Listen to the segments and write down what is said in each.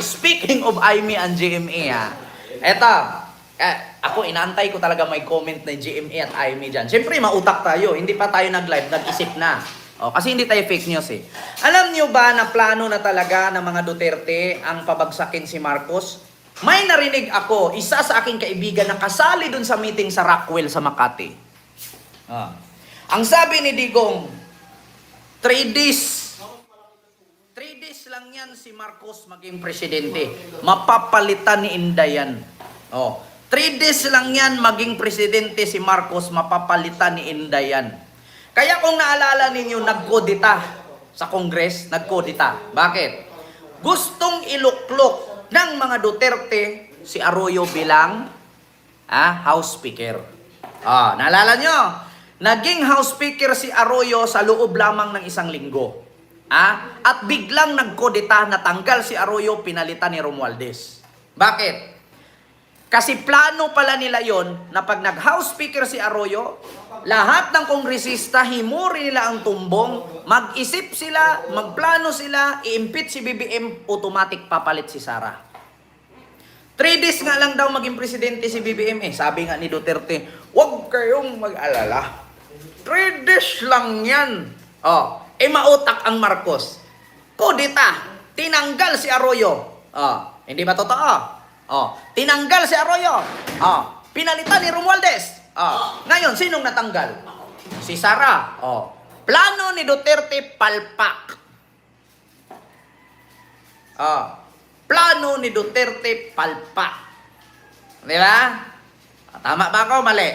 speaking of Aimee and GMA eto, ako inaantay ko talaga may comment na GMA at Aimee dyan. Siyempre, mautak tayo. Hindi pa tayo nag-live, nag-isip na. Kasi hindi tayo fake news eh. Alam nyo ba na plano na talaga ng mga Duterte ang pabagsakin si Marcos? May narinig ako, isa sa aking kaibigan na kasali dun sa meeting sa Rockwell sa Makati. Ang sabi ni Digong, 3 days lang yan si Marcos maging presidente. Mapapalitan ni Inday yan. 3 days lang yan maging presidente si Marcos, mapapalitan ni Inday yan. Kaya kung naalala ninyo, nagkodita sa Congress, nagkodita. Bakit? Gustong iluklok ng mga Duterte si Arroyo bilang House Speaker. Naalala nyo? Naging House Speaker si Arroyo sa loob lamang ng 1 linggo. At biglang nagkodita, natanggal si Arroyo, pinalitan ni Romualdez. Bakit? Kasi plano pala nila yon na pag nag-House Speaker si Arroyo, lahat ng kongresista, himuri nila ang tumbong, mag-isip sila, magplano sila, i-impeach si BBM, automatic papalit si Sara. 3 days nga lang daw maging presidente si BBM Sabi nga ni Duterte, huwag kayong mag-alala. 3 days lang yan. Mautak ang Marcos. Kodita, tinanggal si Arroyo. Hindi ba totoo? Tinanggal si Arroyo. Pinalitan ni Romualdez. Ngayon, sinong natanggal? Si Sara. Plano ni Duterte, palpak. Plano ni Duterte, palpak. Di ba? Tama ba ako? Mali.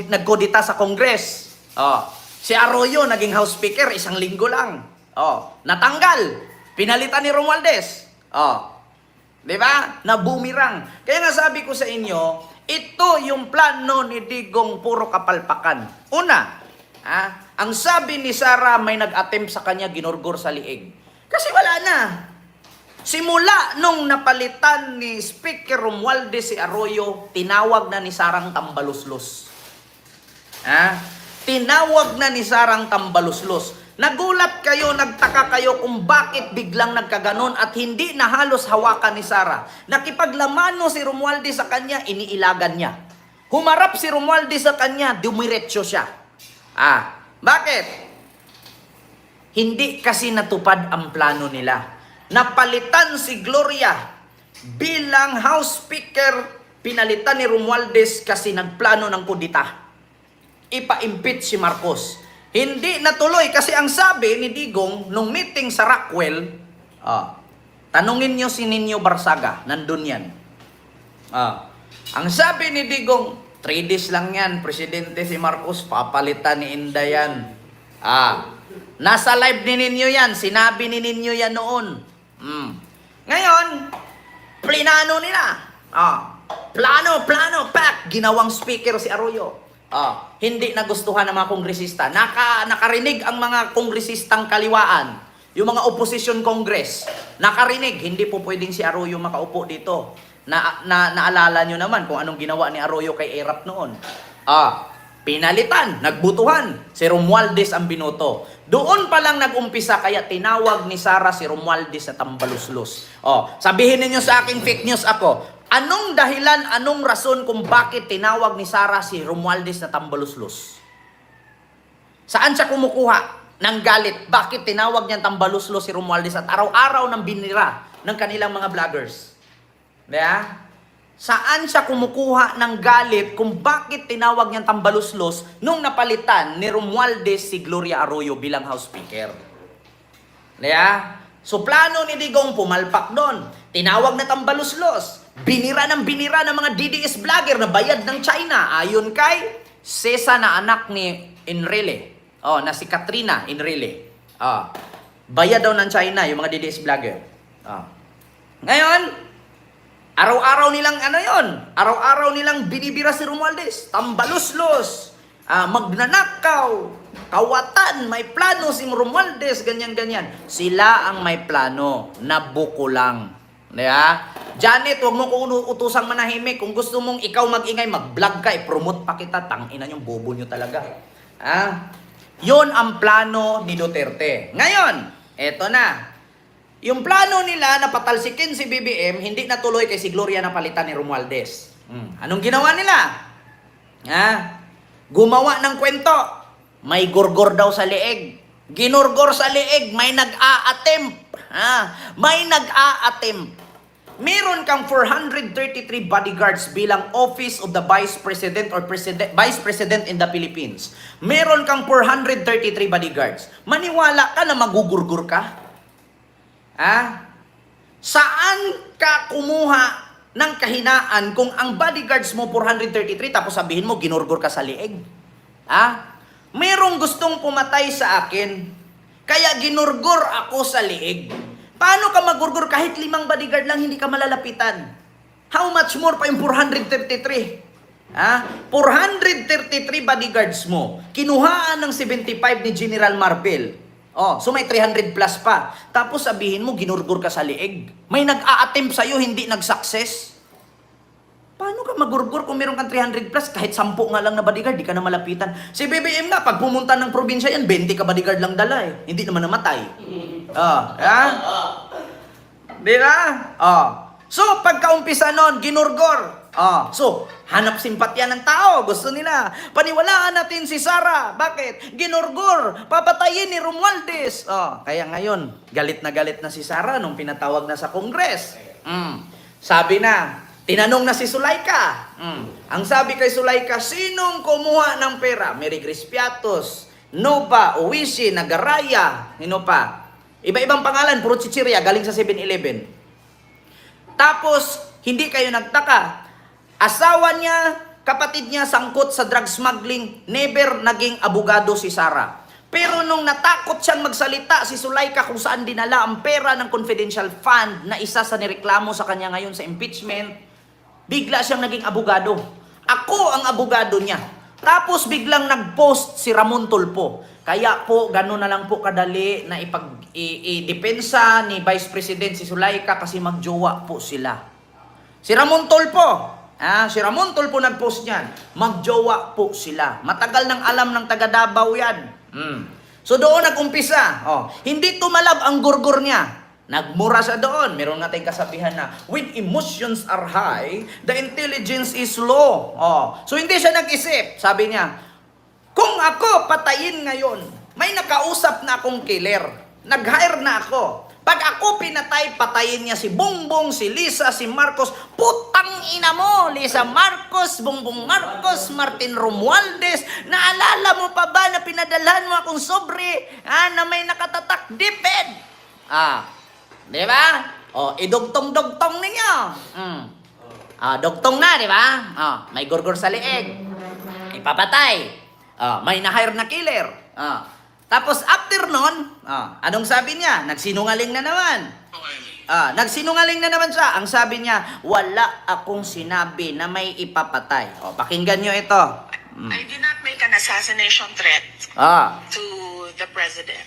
Nagkodita sa Congress. Si Arroyo naging House Speaker 1 linggo lang. Natanggal. Pinalitan ni Romualdez. Di ba? Nabumirang. Kaya nga sabi ko sa inyo, ito yung plano ni Digong, puro kapalpakan. Una, ang sabi ni Sara, may nag-attempt sa kanya, ginurgur sa liig. Kasi wala na. Simula nung napalitan ni Speaker Romualdez si Arroyo, tinawag na ni Sarang tambaluslos. Tinawag na ni Sarang tambaluslos. Nagulat kayo, nagtaka kayo kung bakit biglang nagkaganon at hindi na halos hawakan ni Sara. Nakipaglamano si Romualdez sa kanya, iniilagan niya. Humarap si Romualdez sa kanya, dumiretso siya. Bakit? Hindi kasi natupad ang plano nila. Napalitan si Gloria bilang House Speaker, pinalitan ni Romualdez kasi nagplano ng kudita. Ipa-impeach si Marcos. Hindi natuloy kasi ang sabi ni Digong nung meeting sa Rockwell, tanungin nyo si Nino Barsaga, nandun yan. Ang sabi ni Digong, 3 days lang yan, presidente si Marcos, papalitan ni Inday yan. Nasa live ni Nino yan, sinabi ni Nino yan noon. Ngayon, plinano nila. Plano, pak, ginawang speaker si Arroyo. Hindi nagustuhan ng mga kongresista. Nakarinig ang mga kongresistang kaliwaan, yung mga opposition congress. Nakarinig, hindi po pwedeng si Arroyo makaupo dito. Naalala nyo naman kung anong ginawa ni Arroyo kay Erap noon. Pinalitan, nagbutuhan. Si Romualdez ang binoto. Doon pa lang nag-umpisa, kaya tinawag ni Sara si Romualdez na tambaluslos. Sabihin ninyo sa aking fake news ako, anong dahilan, anong rason kung bakit tinawag ni Sara si Romualdez na tambaluslos? Saan siya kumukuha ng galit? Bakit tinawag niya tambaluslos si Romualdez at araw-araw nang binira ng kanilang mga vloggers? Diba? Saan siya kumukuha ng galit kung bakit tinawag niyang tambaluslos nung napalitan ni Romualdez si Gloria Arroyo bilang House Speaker? Diba? So plano ni Digong pumalpak doon. Tinawag na tambaluslos. Binira ng mga DDS vlogger na bayad ng China. Ayon kay Cesa na anak ni Enrile. Na si Katrina Enrile. Bayad daw ng China yung mga DDS vlogger. Ngayon, araw-araw nilang binibira si Romualdez. Tambaluslos. Magnanakaw. Kawatan. May plano si Romualdez. Ganyan-ganyan. Sila ang may plano. Nabuko lang. Diba? Janet, huwag mo kung utusang manahimik. Kung gusto mong ikaw mag-ingay, mag-vlog ka, i-promote pa kita. Tangina yung bobo nyo talaga. Yon ang plano ni Duterte. Ngayon, eto na. Yung plano nila na patalsikin si BBM, hindi natuloy kay si Gloria na palitan ni Romualdez. Anong ginawa nila? Gumawa ng kwento. May gurgor daw sa leeg. Ginurgor sa leeg, may nag-a-attempt. May nag-a-attempt. Meron kang 433 bodyguards bilang Office of the Vice President or Vice President in the Philippines. Meron kang 433 bodyguards. Maniwala ka na magugurgur ka? Saan ka kumuha ng kahinaan kung ang bodyguards mo 433 tapos sabihin mo ginurgur ka sa lieg? Merong gustong pumatay sa akin, kaya ginurgur ako sa lieg. Paano ka magurgur kahit 5 bodyguard lang hindi ka malalapitan? How much more pa yung 433? 433 bodyguards mo, kinuhaan ng 75 ni General Marvel. So may 300 plus pa. Tapos sabihin mo, ginurgur ka sa lieg. May nag-a-attempt sa'yo, hindi nag-success. Paano ka magurgur kung meron kang 300 plus? Kahit 10 nga lang na bodyguard, di ka na malapitan. Si BBM nga, pag pumunta ng probinsya yan, 20 ka bodyguard lang dala eh. Hindi naman namatay. Di ba? So, pagkaumpisa nun, ginurgur. So, hanap simpatya ng tao. Gusto nila. Paniwalaan natin si Sara. Bakit? Ginurgur. Papatayin ni Romualdez. Kaya ngayon, galit na si Sara nung pinatawag na sa Congress. Sabi na, tinanong na si Zulaika. Ang sabi kay Zulaika, sinong kumuha ng pera? Mary Crispiatos, Nova, Uwisi, Nagaraya, pa? Iba-ibang pangalan, puro chichirya, galing sa 7-Eleven. Tapos, hindi kayo nagtaka. Asawa niya, kapatid niya, sangkot sa drug smuggling, never naging abogado si Sara. Pero nung natakot siyang magsalita si Zulaika kung saan dinala ang pera ng confidential fund na isa sa nireklamo sa kanya ngayon sa impeachment, bigla siyang naging abogado. Ako ang abogado niya. Tapos biglang nag-post si Ramon Tulfo. Kaya po, gano'n na lang po kadali na i-depensa ni Vice President si Zulaika kasi magjowa po sila. Si Ramon Tulfo, si Ramon Tulfo nag-post niyan, magjowa po sila. Matagal nang alam ng taga Davao yan. So doon nag-umpisa. Hindi tumalab ang gurgur niya. Nagmura siya doon. Meron nga tayong kasabihan na, when emotions are high, the intelligence is low. So hindi siya nag-isip. Sabi niya, kung ako patayin ngayon, may nakausap na akong killer. Nag-hire na ako. Pag ako pinatay, patayin niya si Bongbong, si Lisa, si Marcos. Putang ina mo, Lisa Marcos, Bongbong Marcos, Martin Romualdez. Naalala mo pa ba na pinadalhan mo akong sobre na may nakatatak diped? Di ba? Idugtong-dugtong ninyo. Dugtong na, di ba? May gurgur sa leeg. Ipapatay. May na-hire na killer. Tapos after nun, anong sabi niya? Nagsinungaling na naman. Nagsinungaling na naman siya. Ang sabi niya, wala akong sinabi na may ipapatay. Pakinggan nyo ito. I did not make an assassination threat to the president.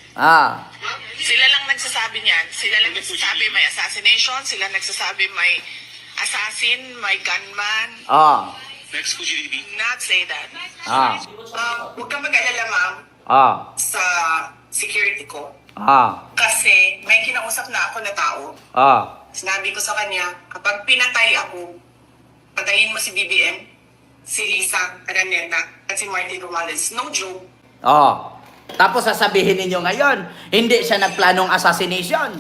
Sila lang nagsasabi niyan. Sila lang nagsasabi may assassination. Sila nagsasabi may assassin, may gunman. Next, Fuji Not say that. Huwag kang mag-alala, ma'am, sa security ko. Kasi may kinausap na ako na tao. Sinabi ko sa kanya, kapag pinatay ako, patayin mo si BBM, si Lisa Araneta, at si Martin Romualdez. No joke. Tapos sasabihin ninyo ngayon, hindi siya nagplanong assassination.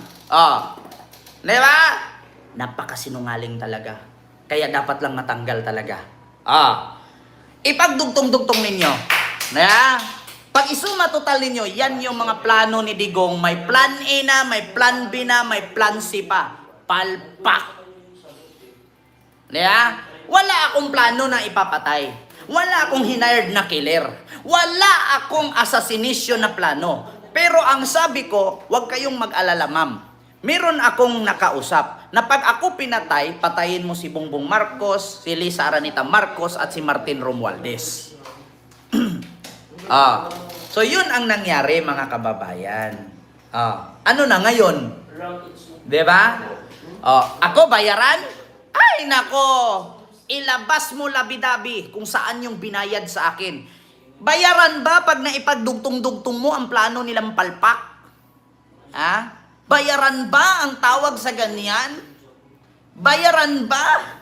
Di ba? Napakasinungaling talaga. Kaya dapat lang matanggal talaga. Ipagdugtong-dugtong ninyo. Pag isuma total ninyo, yan yung mga plano ni Digong. May plan A na, may plan B na, may plan C pa. Palpak. Wala akong plano na ipapatay. Wala akong hired na killer. Wala akong assassination na plano. Pero ang sabi ko, huwag kayong mag-alala, ma'am. Meron akong nakausap na pag ako pinatay, patayin mo si Bongbong Marcos, si Lisa Araneta Marcos, at si Martin Romualdez. So yun ang nangyari, mga kababayan. Ano na ngayon? Diba? Ako bayaran? Ay nako, ilabas mo labi-dabi kung saan yung binayad sa akin. Bayaran ba pag naipagdugtong-dugtong mo ang plano nilang palpak? Bayaran ba ang tawag sa ganyan? Bayaran ba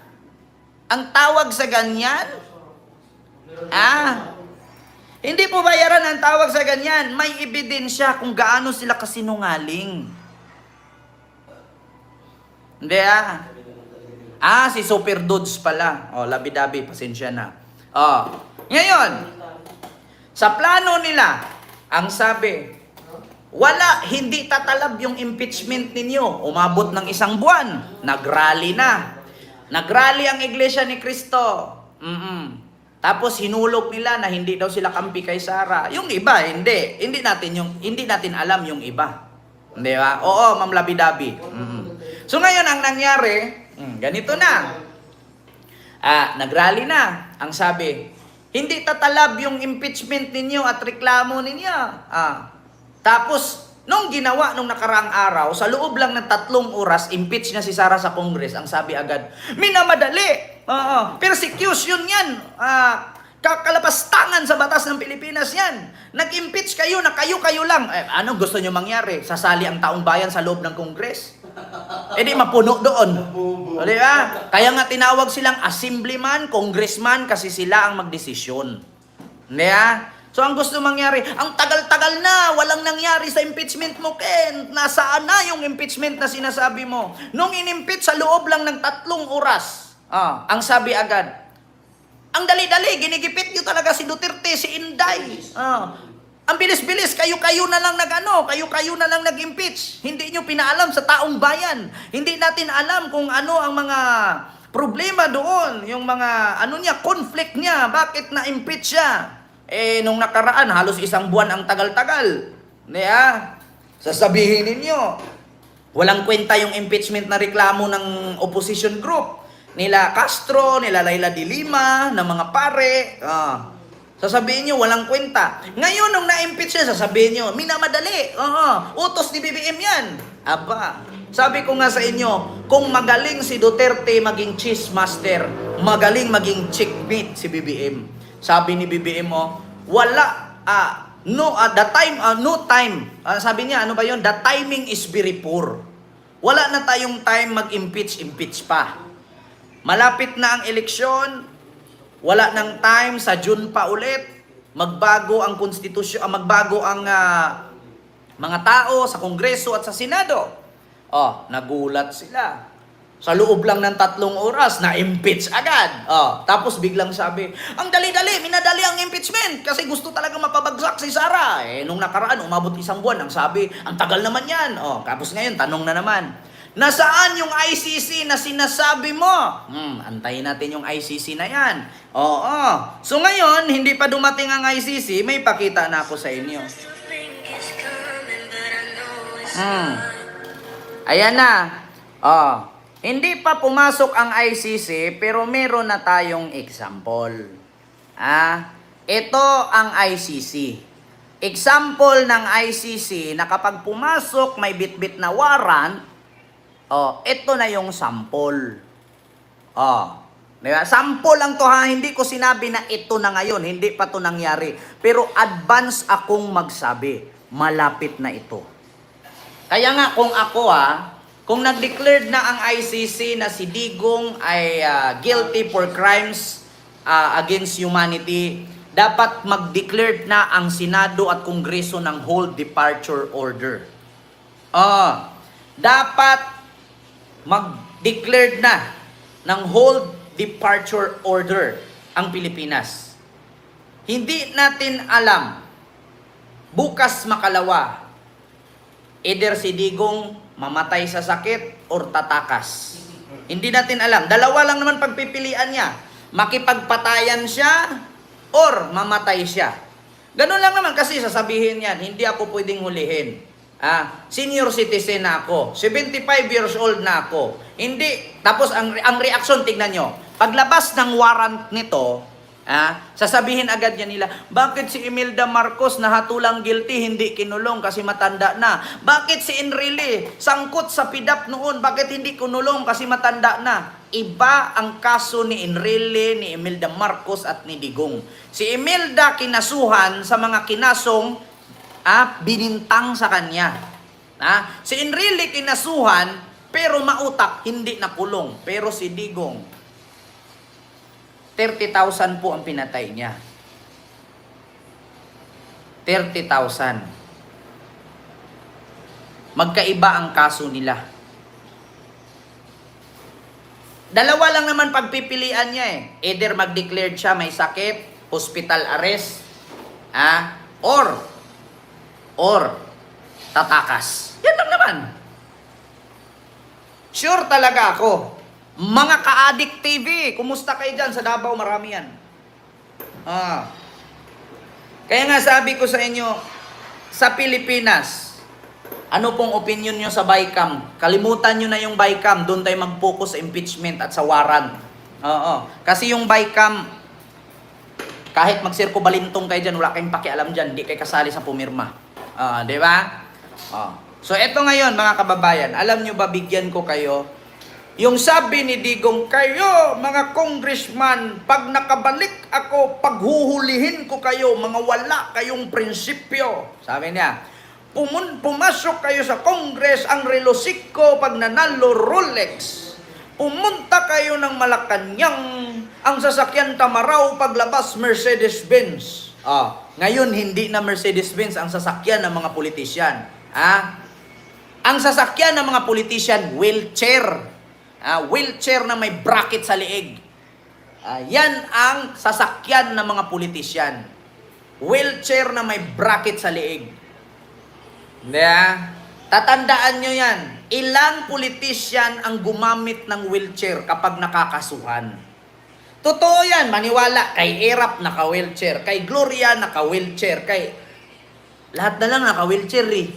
ang tawag sa ganyan? Hindi po bayaran ang tawag sa ganyan. May ebidensya kung gaano sila kasinungaling. Hindi si Super Dudes pala. Labi-dabi, pasensya na. Ngayon, sa plano nila, ang sabi, hindi tatalab yung impeachment ninyo. Umabot ng 1 buwan. Nagrally na. Nagrally ang Iglesia ni Cristo. Tapos hinulog nila na hindi daw sila kampi kay Sara. Yung iba, hindi. Hindi natin alam yung iba. Di ba? Oo, Ma'am Labi-Dabi. So ngayon, ang nangyari, ganito na. Nagrally na. Ang sabi, hindi tatalab yung impeachment ninyo at reklamo ninyo. Tapos, nung nakaraang araw, sa loob lang ng 3 oras, impeach na si Sara sa Congress. Ang sabi agad, minamadali. Persecution yan. Kakalapastangan sa batas ng Pilipinas yan. Nag-impeach kayo na kayo lang. Ano gusto nyo mangyari? Sasali ang taong bayan sa loob ng Congress? Di mapuno doon. Di ba? Kaya nga tinawag silang assemblyman, congressman, kasi sila ang magdesisyon. Di ba? So ang gusto mangyari, ang tagal-tagal na, walang nangyari sa impeachment mo, Ken. Nasaan na yung impeachment na sinasabi mo? Nung inimpeach sa loob lang ng 3 oras, ang sabi agad, ang dali-dali, ginigipit nyo talaga si Duterte, si Inday. Ang bilis-bilis, kayo-kayo na lang kayo-kayo na lang nag-impeach. Hindi nyo pinaalam sa taong bayan. Hindi natin alam kung ano ang mga problema doon, yung mga conflict niya, bakit na-impeach siya. Nung nakaraan, halos 1 buwan ang tagal-tagal. Sasabihin ninyo, walang kwenta yung impeachment na reklamo ng opposition group. Nila Castro, nila Laila de Lima, na mga pare. Sasabihin nyo, walang kwenta. Ngayon, nung na-impeach siya, sasabihin nyo, minamadali. Utos ni BBM yan. Sabi ko nga sa inyo, kung magaling si Duterte maging cheese master, magaling maging chickmeat si BBM. Sabi ni BBM no time. Sabi niya, ano ba yun? The timing is very poor. Wala na tayong time mag-impeach pa. Malapit na ang eleksyon, wala nang time, sa June pa ulit, magbago ang konstitusyon, magbago ang mga tao sa Kongreso at sa Senado. Nagulat sila. Sa loob lang ng 3 oras, na-impeach agad. Tapos biglang sabi, ang dali-dali, minadali ang impeachment kasi gusto talaga mapabagsak si Sara. Nung nakaraan, umabot 1 buwan, ang sabi, ang tagal naman yan. Tapos ngayon, tanong na naman, nasaan yung ICC na sinasabi mo? Antayin natin yung ICC na yan. So ngayon, hindi pa dumating ang ICC, may pakita na ako sa inyo. Ayan na. Hindi pa pumasok ang ICC, pero meron na tayong example. Ito ang ICC. Example ng ICC na kapag pumasok, may bitbit na warrant, ito na yung sample. Diba? Sample lang to hindi ko sinabi na ito na ngayon, hindi pa to nangyari. Pero advance akong magsabi, malapit na ito. Kaya nga kung ako kung nag-declared na ang ICC na si Digong ay guilty for crimes against humanity, dapat mag-declared na ang Senado at Kongreso ng hold departure order. Dapat mag-declared na ng hold departure order ang Pilipinas. Hindi natin alam, bukas makalawa, either si Digong mamatay sa sakit or tatakas. Hindi natin alam. Dalawa lang naman pagpipilian niya. Makipagpatayan siya or mamatay siya. Ganun lang naman kasi sasabihin niyan, hindi ako pwedeng hulihin. Senior citizen na ako. 75 years old na ako. Hindi. Tapos ang reaksyon, tignan nyo. Paglabas ng warrant nito, sasabihin agad niya nila, bakit si Imelda Marcos nahatulang guilty, hindi kinulong kasi matanda na? Bakit si Enrile sangkot sa PDAP noon, bakit hindi kinulong kasi matanda na? Iba ang kaso ni Enrile, ni Imelda Marcos at ni Digong. Si Imelda kinasuhan sa mga kinasong binintang sa kanya. Si Enrile kinasuhan, pero mautak, hindi nakulong. Pero si Digong, 30,000 po ang pinatay niya. 30,000. Magkaiba ang kaso nila. Dalawa lang naman pagpipilian niya eh. Either mag-declared siya may sakit, hospital arrest, or tatakas. Yan lang naman. Sure talaga ako. Mga ka-addict TV, kumusta kayo dyan? Sa Davao, marami yan. Kaya nga sabi ko sa inyo, sa Pilipinas, ano pong opinion nyo sa BICAM? Kalimutan nyo na yung BICAM, doon tayo mag-focus sa impeachment at sa warrant. Kasi yung BICAM, kahit magsirko balintong kayo dyan, wala kayong pakialam dyan, hindi kayo kasali sa pumirma. Di ba? So eto ngayon mga kababayan, alam nyo ba, bigyan ko kayo, yung sabi ni Digong, kayo mga congressman, pag nakabalik ako, paghuhulihin ko kayo, mga wala kayong prinsipyo. Sabi niya, pumasok kayo sa Congress, ang relosik ko pag nanalo Rolex. Pumunta kayo ng Malacanang, ang sasakyan Tamaraw paglabas Mercedes-Benz. Ngayon hindi na Mercedes-Benz ang sasakyan ng mga politisyan. Ang sasakyan ng mga politisyan, wheelchair. Wheelchair na may bracket sa liig. Yan ang sasakyan ng mga politisyan. Wheelchair na may bracket sa liig. Tatandaan nyo yan. Ilang politisyan ang gumamit ng wheelchair kapag nakakasuhan? Totoo yan, maniwala. Kay Erap naka-wheelchair, kay Gloria naka-wheelchair, kay... Lahat na lang naka-wheelchair eh.